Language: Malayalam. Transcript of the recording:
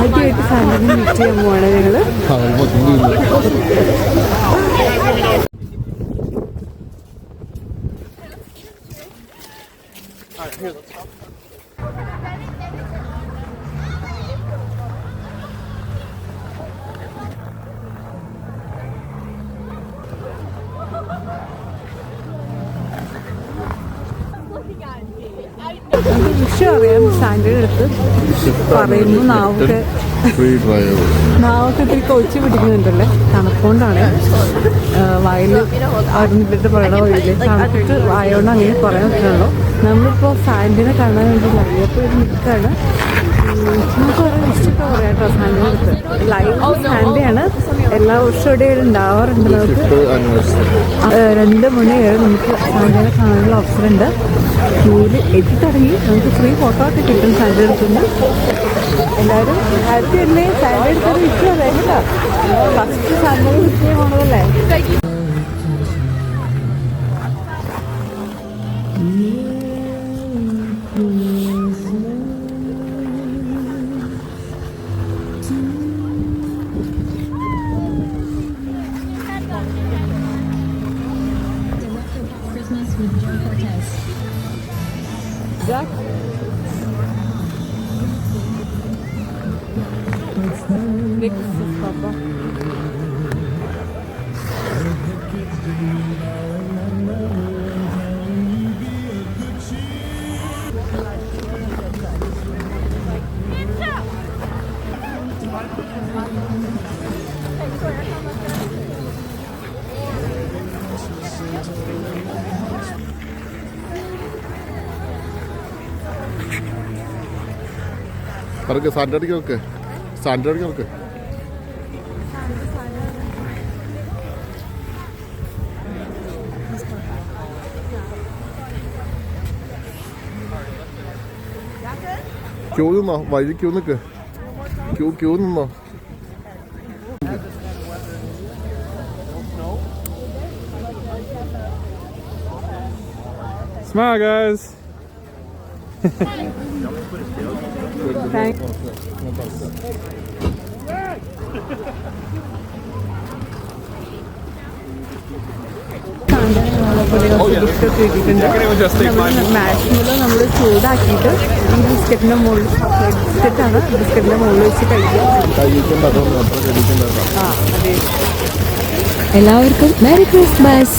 ആദ്യമായിട്ട് സാന്റനെ മീറ്റ് ചെയ്യാൻ പോവാണ് ഞങ്ങള്. വിഷയം അറിയാം. സാന്റയുടെ അടുത്ത് പറയുന്നു നാവൊക്കെ ഇത്തിരി കൊച്ചു പിടിക്കുന്നുണ്ടല്ലേ. തണുപ്പോണ്ടാണ് വായിൽ അറിഞ്ഞിട്ട് പറയണ വഴിയില്ലേ. തണുത്തിട്ട് വായോണ്ട് അങ്ങനെ പറയാൻ പറ്റുള്ളൂ. നമ്മളിപ്പോൾ സാന്റിനെ കാണാൻ വേണ്ടി ലൈവപ്പോൾ നിൽക്കുകയാണ്. നമുക്ക് പറയാൻ ഇഷ്ടമൊക്കെ പറയാം കേട്ടോ. സാന്റിൻ്റെ അടുത്ത് ലൈവ് സാന്റെയാണ്. എല്ലാ വർഷവും ഇവിടെ ഉണ്ടാവാറുണ്ട്. നമുക്ക് 2 മണി വരെ നമുക്ക് സാന്റിനെ കാണാനുള്ള അവസരമുണ്ട്. ക്യൂവിൽ എത്തി തുടങ്ങി. നമുക്ക് ഫ്രീ ഫോട്ടോ ഒക്കെ കിട്ടും സാന്റിൻ്റെ അടുത്തുനിന്ന്. എല്ലാവരും ഹാപ്പി അല്ലേ? സാന്റിൻ്റെ അടുത്തൊരു വിഷയം അറിയില്ല. ഫസ്റ്റ് സാന്റിനെ വിഷയം പോണതല്ലേ. സാന്റടിക്ക് നോക്ക്. സാന്റടിക്ക് നോക്ക്. ക്യൂ നിന്നോ? വഴി ക്യൂ നിൽക്ക്. ക്യൂ നിന്നോ? Smile, guys. മാക്സിമം നമ്മൾ ചൂടാക്കിയിട്ട് ഈ ബിസ്ക്കറ്റിന്റെ മുകളിൽ ബിസ്ക്കറ്റാണ് ബിസ്ക്കറ്റിന്റെ മുകളിൽ വെച്ച് കഴിക്കുക. എല്ലാവർക്കും മെറി ക്രിസ്മസ്.